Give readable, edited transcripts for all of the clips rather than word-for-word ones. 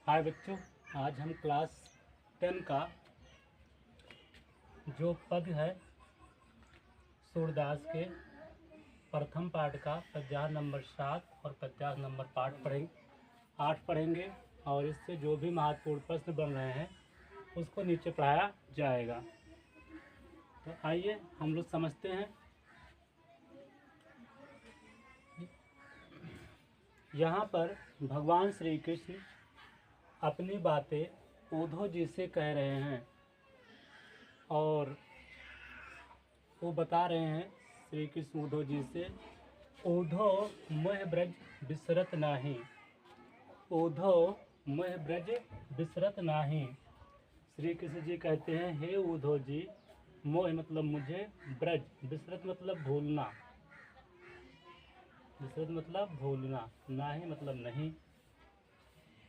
हाय बच्चों, आज हम क्लास 10 का जो पद है सूरदास के प्रथम पाठ का पद्याह नंबर 7 और पद्याह नंबर 8 पढ़ेंगे और इससे जो भी महत्वपूर्ण प्रश्न बन रहे हैं उसको नीचे पढ़ाया जाएगा। तो आइए हम लोग समझते हैं। यहाँ पर भगवान श्री कृष्ण अपनी बातें उद्धव जी से कह रहे हैं और वो बता रहे हैं श्री कृष्ण उद्धव जी से, उद्धव मोह ब्रज बिसरत नाही, उद्धव मोह ब्रज बिसरत नाही। श्री कृष्ण जी कहते हैं, हे उद्धव जी, मोह मतलब मुझे, ब्रज बिसरत मतलब भूलना, बिसरत मतलब भूलना, नाही मतलब नहीं।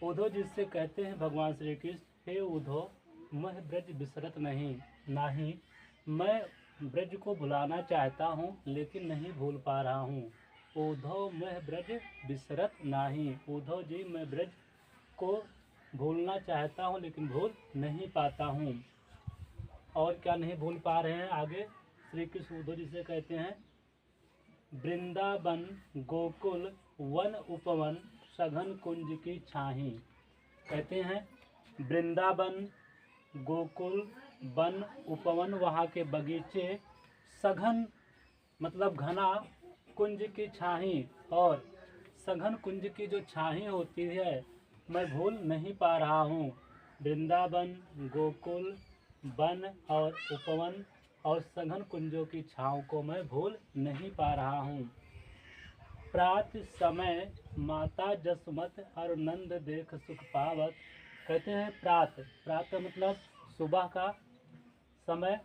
उद्धव जी से कहते हैं भगवान श्री कृष्ण, हे उद्धव, मैं ब्रज बिसरत नहीं, मैं ब्रज को भुलाना चाहता हूँ लेकिन नहीं भूल पा रहा हूँ। उद्धव मैं ब्रज बिसरत नहीं, उद्धव जी मैं ब्रज को भूलना चाहता हूँ लेकिन भूल नहीं पाता हूँ। और क्या नहीं भूल पा रहे हैं? आगे श्री कृष्ण उद्धव जी से कहते हैं, वृंदावन गोकुल वन उपवन सघन कुंज की छाही। कहते हैं वृंदावन गोकुल वन उपवन वहाँ के बगीचे, सघन मतलब घना, कुंज की छाही और सघन कुंज की जो छाही होती है मैं भूल नहीं पा रहा हूँ। वृंदावन गोकुल वन और उपवन और सघन कुंजों की छाँव को मैं भूल नहीं पा रहा हूँ। प्रात समय माता जसमत और नंद देख सुख पावत। कहते हैं प्रात मतलब सुबह का समय,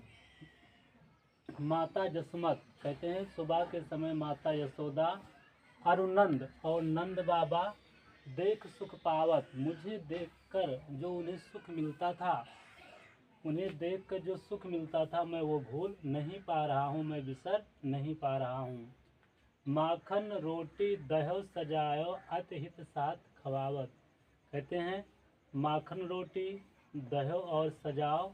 माता जसमत कहते हैं सुबह के समय माता यशोदा और नंद बाबा देख सुख पावत, मुझे देखकर जो उन्हें सुख मिलता था, उन्हें देखकर जो सुख मिलता था मैं वो भूल नहीं पा रहा हूँ, मैं बिसर नहीं पा रहा हूँ। माखन रोटी दहो सजायो अतहित साथ खवावत। कहते हैं माखन रोटी दहो और सजाओ,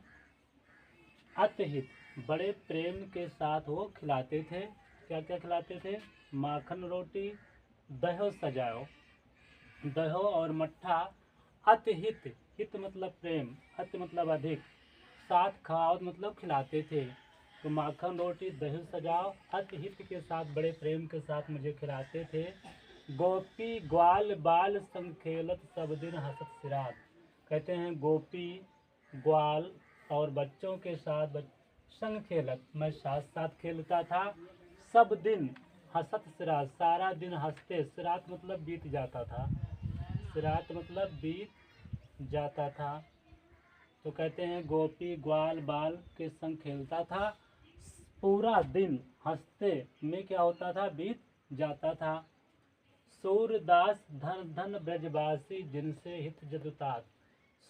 अतहित बड़े प्रेम के साथ वो खिलाते थे। क्या क्या खिलाते थे? माखन रोटी दहो सजाओ, दहो और मट्ठा, अतहित, हित मतलब प्रेम, अत मतलब अधिक, साथ खवावत मतलब खिलाते थे। तो माखन रोटी दही सजाओ अतहित के साथ बड़े प्रेम के साथ मुझे खिलाते थे। गोपी ग्वाल बाल संग खेलत सब दिन हंसत सिरात। कहते हैं गोपी ग्वाल और बच्चों के साथ संग खेलत, मैं साथ साथ खेलता था, सब दिन हंसत सिरात, सारा दिन हंसते, सिरात मतलब बीत जाता था, सिरात मतलब बीत जाता था। तो कहते हैं गोपी ग्वाल बाल के संग खेलता था, पूरा दिन हंसते में क्या होता था? बीत जाता था। सूरदास धन धन ब्रजवासी जिनसे हित जदुतात।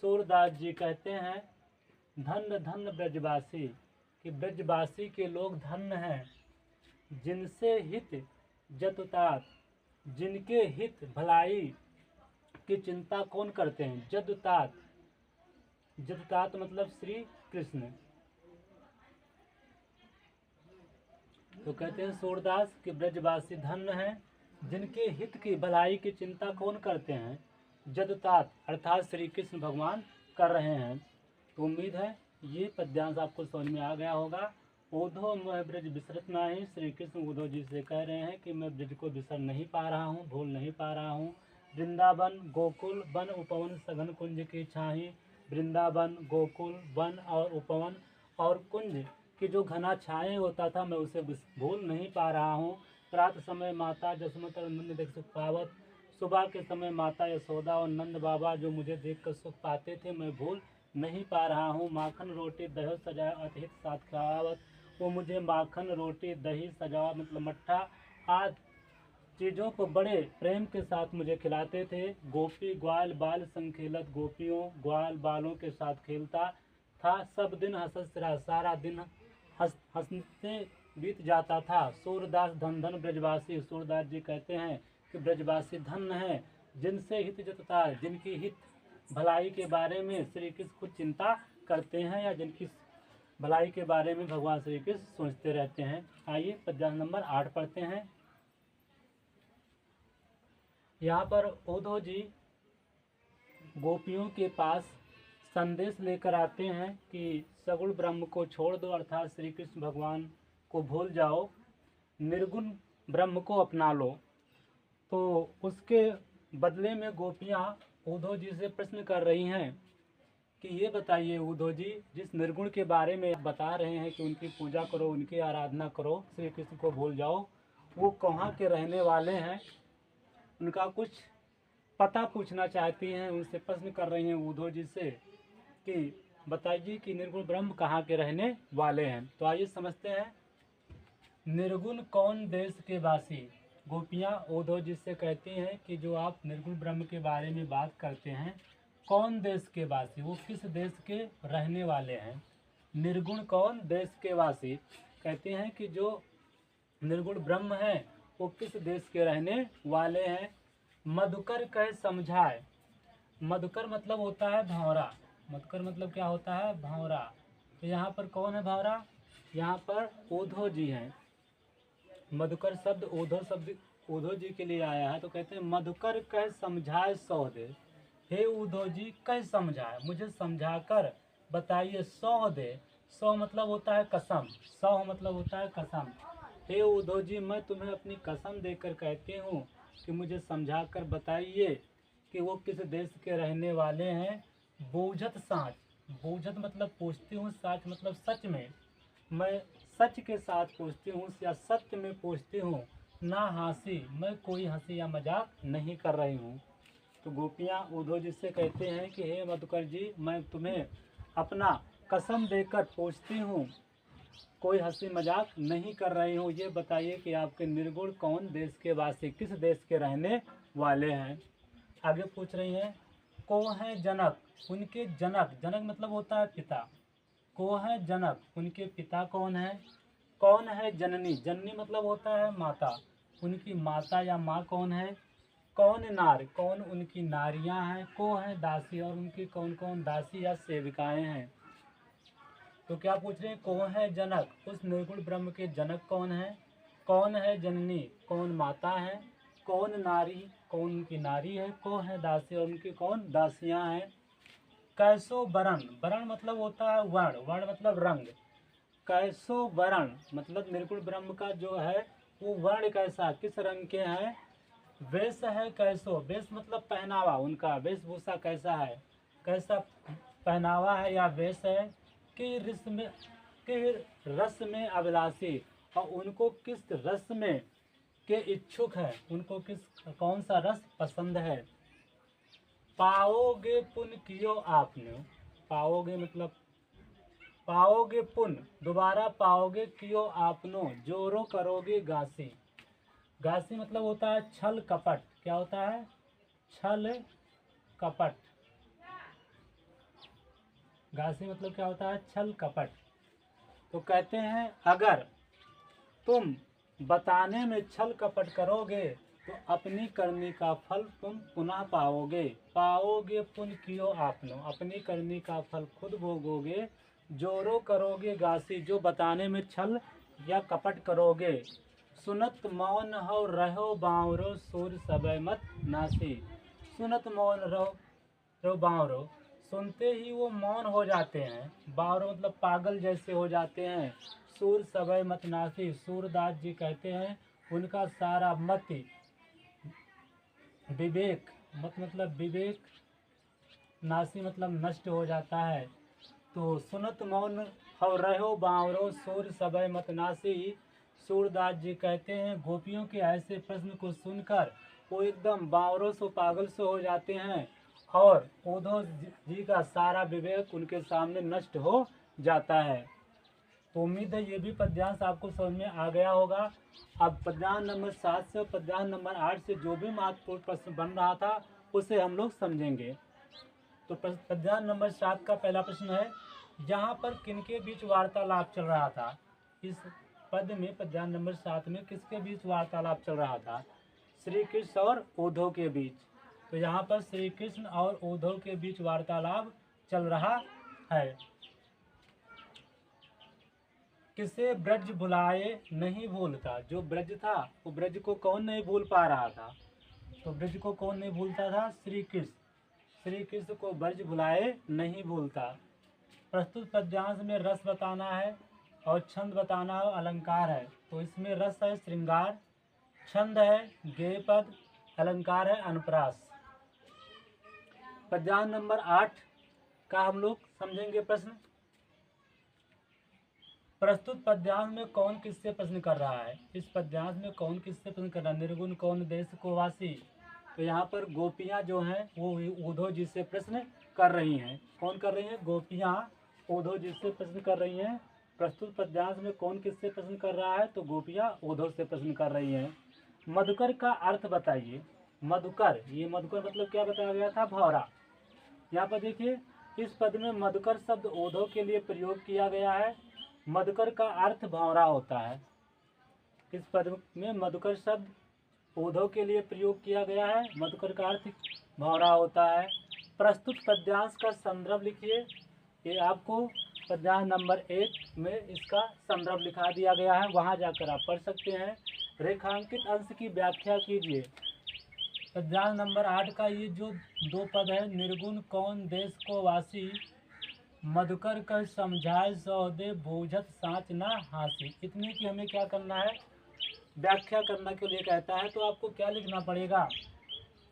सूरदास जी कहते हैं धन धन ब्रजवासी, कि ब्रजवासी के लोग धन्य हैं, जिनसे हित जदुतात, जिनके हित भलाई की चिंता कौन करते हैं? जदुतात, जदुतात मतलब श्री कृष्ण। तो कहते हैं सूरदास के ब्रजवासी धन्य हैं, जिनके हित की भलाई की चिंता कौन करते हैं? जदुतात अर्थात श्री कृष्ण भगवान कर रहे हैं। तो उम्मीद है ये पद्यांश आपको समझ में आ गया होगा। उद्धव मैं ब्रज बिसरत नहीं, श्री कृष्ण उद्धव जी से कह रहे हैं कि मैं ब्रज को बिसर नहीं पा रहा हूँ, भूल नहीं पा रहा हूँ। वृंदावन गोकुल वन उपवन सघन कुंज की छाही, वृंदावन गोकुल वन और उपवन और कुंज कि जो घना छाए होता था मैं उसे भूल नहीं पा रहा हूँ। प्रात समय माता जसमत और नंद देख सुख पावत, सुबह के समय माता यशोदा और नंद बाबा जो मुझे देखकर सुख पाते थे मैं भूल नहीं पा रहा हूँ। माखन रोटी दही सजाया अतहित साथ खिलावत, वो मुझे माखन रोटी दही सजावा मतलब मट्ठा आदि चीज़ों को बड़े प्रेम के साथ मुझे खिलाते थे। गोपी ग्वाल बाल संग खेलत, गोपियों ग्वाल बालों के साथ खेलता था, सब दिन हंसत सिरा, सारा दिन हंसते बीत जाता था। सूरदास धन धन ब्रजवासी, सूरदास जी कहते हैं कि ब्रजवासी धन्य है, जिनसे हित जतता, जिनकी हित भलाई के बारे में श्री कृष्ण कुछ चिंता करते हैं या जिनकी भलाई के बारे में भगवान श्री कृष्ण सोचते रहते हैं। आइए पद्यांश नंबर 8 पढ़ते हैं। यहाँ पर उद्धव जी गोपियों के पास संदेश लेकर आते हैं कि सगुण ब्रह्म को छोड़ दो, अर्थात श्री कृष्ण भगवान को भूल जाओ, निर्गुण ब्रह्म को अपना लो। तो उसके बदले में गोपियाँ उद्धव जी से प्रश्न कर रही हैं कि ये बताइए उद्धव जी, जिस निर्गुण के बारे में बता रहे हैं कि उनकी पूजा करो, उनकी आराधना करो, श्री कृष्ण को भूल जाओ, वो कहाँ के रहने वाले हैं, उनका कुछ पता पूछना चाहती हैं, उनसे प्रश्न कर रही हैं उद्धव जी से कि बताइए कि निर्गुण ब्रह्म कहाँ के रहने वाले हैं। तो आइए समझते हैं। निर्गुण कौन देश के वासी। गोपियाँ उद्धव जी से कहती हैं कि जो आप निर्गुण ब्रह्म के बारे में बात करते हैं, कौन देश के वासी, वो किस देश के रहने वाले हैं। निर्गुण कौन देश के वासी, कहते हैं कि जो निर्गुण ब्रह्म है वो किस देश के रहने वाले हैं। मधुकर कह समझाए। मधुकर मतलब होता है भंवरा। मधुकर मतलब क्या होता है, भंवरा। तो यहाँ पर कौन है भंवरा, यहाँ पर उद्धव जी हैं। मधुकर शब्द उद्धव जी के लिए आया है। तो कहते हैं मधुकर कह समझाए सौ दे। हे उद्धव जी कह समझाए, मुझे समझाकर बताइए, सौ दे। सौ मतलब होता है कसम, सौ मतलब होता है कसम। हे उद्धव जी मैं तुम्हें अपनी कसम देकर कहती हूँ कि मुझे समझाकर बताइए कि वो किस देश के रहने वाले हैं। बूझत साँच। बूझत मतलब पूछती हूँ, साँच मतलब सच में। मैं सच के साथ पूछती हूँ या सत्य में पूछती हूँ, ना हंसी, मैं कोई हंसी या मजाक नहीं कर रही हूँ। तो गोपियाँ उद्धव जी से कहते हैं कि हे मधुकर जी, मैं तुम्हें अपना कसम देकर पूछती हूँ, कोई हंसी मजाक नहीं कर रही हूँ। ये बताइए कि आपके निर्गुण कौन देश के वासी, किस देश के रहने वाले हैं। आगे पूछ रही हैं, को है जनक, उनके जनक। जनक मतलब होता है पिता। को है जनक, उनके पिता कौन है। कौन है जननी। जननी मतलब होता है माता, उनकी माता या माँ कौन है। कौन नार, कौन उनकी नारियां हैं। को है दासी, और उनकी कौन कौन दासी या सेविकाएं हैं। तो क्या पूछ रहे हैं, को है जनक, उस निर्गुण ब्रह्म के जनक कौन है। कौन है जननी, कौन माता है। कौन नारी, कौन उनकी नारी है। को है दासी, और उनकी कौन दासियां हैं। कैसो वरण। वरण मतलब होता है वर्ण, वर्ण मतलब रंग। कैसो वरण मतलब निर्गुण ब्रह्म का जो है वो वर्ण कैसा, किस रंग के हैं। वेश है कैसो। वेश मतलब पहनावा, उनका वेशभूषा कैसा है, कैसा पहनावा है या वेश है। कि रस में अभिलाषी, और उनको किस रस में के इच्छुक है, उनको कौन सा रस पसंद है। पाओगे पुण्य कियो आपने। पाओगे मतलब पाओगे पुण्य, दोबारा पाओगे कियो आपनो, जोरो करोगे गासी। गासी मतलब होता है छल कपट। क्या होता है, छल कपट। गासी मतलब क्या होता है, छल कपट। तो कहते हैं अगर तुम बताने में छल कपट करोगे तो अपनी करनी का फल तुम पुनः पाओगे। पाओगे पुण्य कियो आपनो, अपनी करनी का फल खुद भोगोगे। जोरो करोगे गासी, जो बताने में छल या कपट करोगे। सुनत मौन हो रहो बावरो, सूर सबय मत नासी। सुनत मौन रहो बावरो, सुनते ही वो मौन हो जाते हैं। बावरो मतलब पागल जैसे हो जाते हैं। सूर सबय मत नासी, सूरदास जी कहते हैं उनका सारा मति, विवेक, मत मतलब विवेक, नासी मतलब नष्ट हो जाता है। तो सुनत मौन हो रहो बावरो, सूर सबय मत नासी। सूरदास जी कहते हैं गोपियों के ऐसे प्रश्न को सुनकर वो एकदम बावरों से पागल से हो जाते हैं, और उद्धव जी का सारा विवेक उनके सामने नष्ट हो जाता है। तो उम्मीद है ये भी पद्यांश आपको समझ में आ गया होगा। अब पद्यांश नंबर 7 से पद्यांश नंबर 8 से जो भी महत्वपूर्ण प्रश्न बन रहा था उसे हम लोग समझेंगे। तो पद्यांश नंबर 7 का पहला प्रश्न है, यहाँ पर किनके बीच वार्तालाप चल रहा था। इस पद में पद्यांश नंबर 7 में किसके बीच वार्तालाप चल रहा था। श्री कृष्ण और उद्धव के बीच। तो यहाँ पर श्री कृष्ण और उद्धव के बीच वार्तालाप चल रहा है। किसे ब्रज भुलाए नहीं भूलता, जो ब्रज था वो ब्रज को कौन नहीं भूल पा रहा था, तो ब्रज को कौन नहीं भूलता था, श्री कृष्ण। श्री कृष्ण को ब्रज भुलाए नहीं भूलता। प्रस्तुत पद्यांश में रस बताना है और छंद बताना है, अलंकार है। तो इसमें रस है श्रृंगार, छंद है गेय पद, अलंकार है अनुप्रास। पद्यांश नंबर 8 का हम लोग समझेंगे प्रश्न। प्रस्तुत पद्यांश में कौन किससे प्रश्न कर रहा है, इस पद्यांश में कौन किससे प्रश्न कर रहा है, निर्गुण कौन देश को वासी। तो यहाँ पर गोपियाँ जो हैं वो उद्धव जी से प्रश्न कर रही हैं। कौन कर रही हैं, गोपियाँ उद्धव जी से प्रश्न कर रही हैं। प्रस्तुत पद्यांश में कौन किससे प्रश्न कर रहा है, तो गोपियाँ उद्धव से प्रश्न कर रही हैं। मधुकर का अर्थ बताइए। मधुकर, ये मधुकर मतलब क्या बताया गया था, भौरा। यहाँ पर देखिए इस पद में मधुकर शब्द उद्धव के लिए प्रयोग किया गया है। मधुकर का अर्थ भौरा होता है। इस पद में मधुकर शब्द उद्धव के लिए प्रयोग किया गया है। मधुकर का अर्थ भौरा होता है। प्रस्तुत पद्यांश का संदर्भ लिखिए। ये आपको पद्यांश नंबर 1 में इसका संदर्भ लिखा दिया गया है, वहाँ जाकर आप पढ़ सकते हैं। रेखांकित अंश की व्याख्या कीजिए। पद्यांश नंबर 8 का ये जो 2 पद है, निर्गुण कौन देश को वासी, मधुकर कर समझाए सौदे भूजत साँच ना हासी। इतने की हमें क्या करना है, व्याख्या करने के लिए कहता है। तो आपको क्या लिखना पड़ेगा,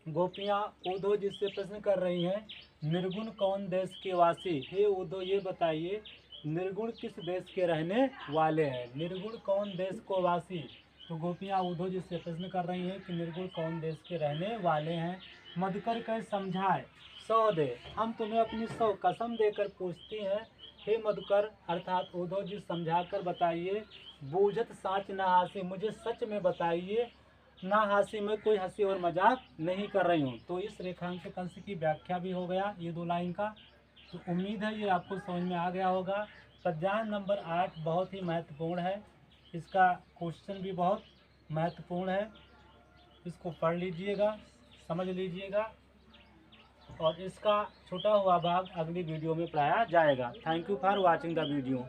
गोपियाँ उद्धव जी से प्रश्न कर रही हैं, निर्गुण कौन देश के वासी, हे उद्धव ये बताइए निर्गुण किस देश के रहने वाले हैं। निर्गुण कौन देश को वासी, तो गोपियाँ उद्धव जी से प्रश्न कर रही हैं कि निर्गुण कौन देश के रहने वाले हैं। मधुकर कह समझाए सौ दे, हम तुम्हें अपनी 100 कसम देकर पूछती हैं, हे मधुकर अर्थात उद्धव जी समझाकर बताइए। बूझत साँच ना हासी, मुझे सच में बताइए, ना हासी में कोई हंसी और मजाक नहीं कर रही हूँ। तो इस रेखांकित अंश की व्याख्या भी हो गया ये 2 लाइन का। तो उम्मीद है ये आपको समझ में आ गया होगा। पद्यांश नंबर 8 बहुत ही महत्वपूर्ण है, इसका क्वेश्चन भी बहुत महत्वपूर्ण है। इसको पढ़ लीजिएगा, समझ लीजिएगा, और इसका छूटा हुआ भाग अगली वीडियो में पढ़ाया जाएगा। Thank you for watching the video.